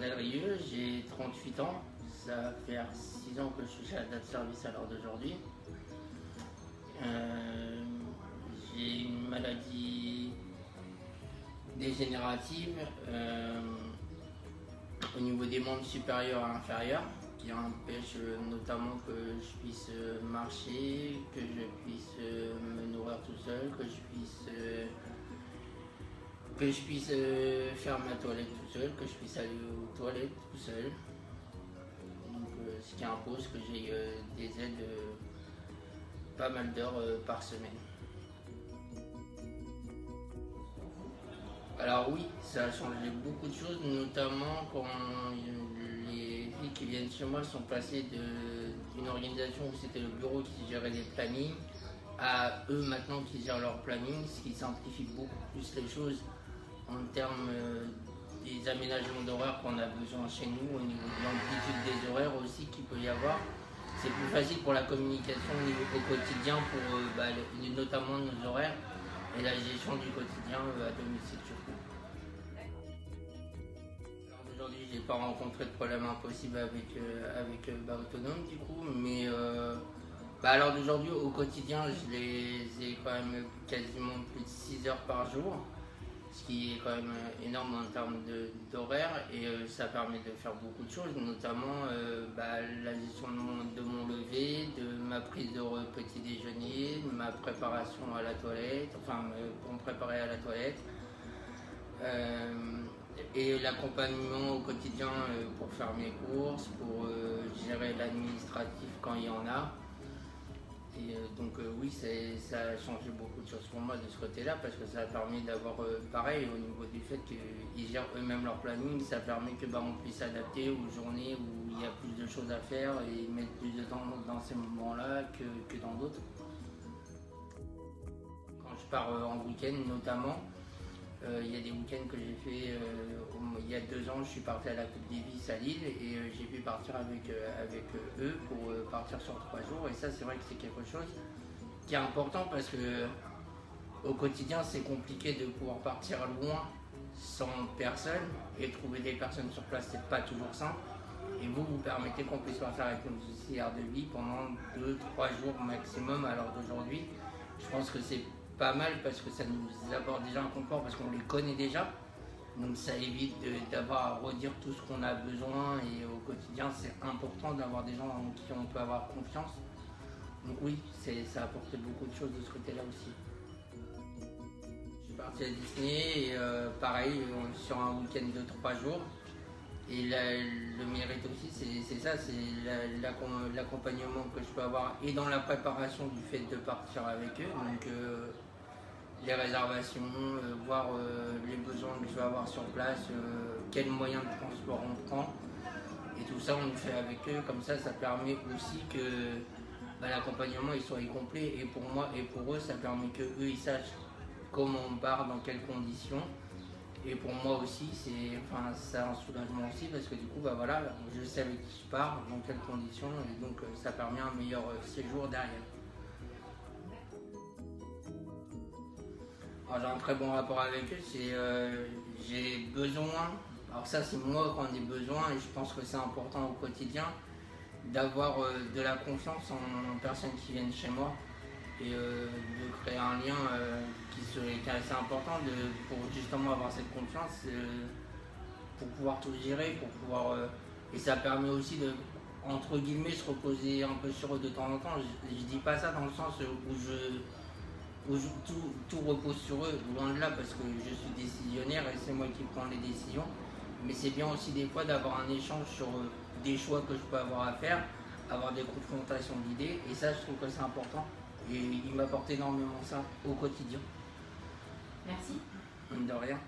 Delrieux, j'ai 38 ans, ça va faire 6 ans que je suis chez la date service à l'heure d'aujourd'hui. J'ai une maladie dégénérative au niveau des membres supérieurs et inférieurs qui empêche notamment que je puisse marcher, que je puisse me nourrir tout seul, que je puisse faire ma toilette tout seul, que je puisse aller aux toilettes tout seul. Donc, ce qui impose que j'ai des aides pas mal d'heures par semaine. Alors oui, ça a changé beaucoup de choses, notamment quand les filles qui viennent chez moi sont passées d'une organisation où c'était le bureau qui gérait les plannings à eux maintenant qui gèrent leur planning, ce qui simplifie beaucoup plus les choses en termes des aménagements d'horaires qu'on a besoin chez nous, au niveau de l'amplitude des horaires aussi qu'il peut y avoir. C'est plus facile pour la communication au quotidien, pour notamment nos horaires et la gestion du quotidien à domicile surtout. Aujourd'hui, j'ai pas rencontré de problème impossible avec Autonome du coup, mais à l'heure d'aujourd'hui, au quotidien, je les ai quand même quasiment plus de 6 heures par jour, ce qui est quand même énorme en termes d'horaire, et ça permet de faire beaucoup de choses, notamment la gestion de mon lever, de ma prise de petit déjeuner, ma préparation à la toilette, pour me préparer à la toilette, et l'accompagnement au quotidien pour faire mes courses, pour gérer l'administratif quand il y en a. Et donc oui, ça a changé beaucoup de choses pour moi de ce côté-là, parce que ça a permis d'avoir pareil au niveau du fait qu'ils gèrent eux-mêmes leur planning. Ça permet que on puisse s'adapter aux journées où il y a plus de choses à faire et mettre plus de temps dans ces moments-là que dans d'autres. Quand je pars en week-end notamment, il y a des week-ends que j'ai fait il y a 2 ans. Je suis parti à la Coupe Davis à Lille et j'ai pu partir avec eux pour partir sur 3 jours, et ça c'est vrai que c'est quelque chose qui est important, parce que au quotidien c'est compliqué de pouvoir partir loin sans personne, et trouver des personnes sur place c'est pas toujours simple, et vous permettez qu'on puisse faire avec nos auxiliaires de vie pendant 2-3 jours maximum à l'heure d'aujourd'hui. Je pense que c'est pas mal parce que ça nous apporte déjà un confort, parce qu'on les connaît déjà, donc ça évite d'avoir à redire tout ce qu'on a besoin, et au quotidien c'est important d'avoir des gens en qui on peut avoir confiance. Donc oui, ça a apporté beaucoup de choses de ce côté là aussi. Je suis parti à Disney et pareil sur un week-end de 3 jours, et le mérite aussi c'est ça, c'est l'accompagnement que je peux avoir, et dans la préparation du fait de partir avec eux, donc les réservations, voir les besoins que je vais avoir sur place, quels moyens de transport on prend, et tout ça on le fait avec eux. Comme ça permet aussi que l'accompagnement il soit complet, et pour moi et pour eux, ça permet que eux ils sachent comment on part, dans quelles conditions, et pour moi aussi c'est un soulagement aussi, parce que du coup je sais avec qui je pars, dans quelles conditions, et donc ça permet un meilleur séjour derrière. Alors, j'ai un très bon rapport avec eux, j'ai besoin, alors ça c'est moi quand j'ai besoin, et je pense que c'est important au quotidien, d'avoir de la confiance en personnes qui viennent chez moi, et de créer un lien qui est assez important pour justement avoir cette confiance, pour pouvoir tout gérer, et ça permet aussi de, entre guillemets, se reposer un peu sur eux de temps en temps. Je dis pas ça dans le sens où tout repose sur eux, loin de là, parce que je suis décisionnaire et c'est moi qui prends les décisions, mais c'est bien aussi des fois d'avoir un échange sur des choix que je peux avoir à faire, avoir des confrontations d'idées, et ça je trouve que c'est important, et il m'apporte énormément ça au quotidien. Merci. De rien.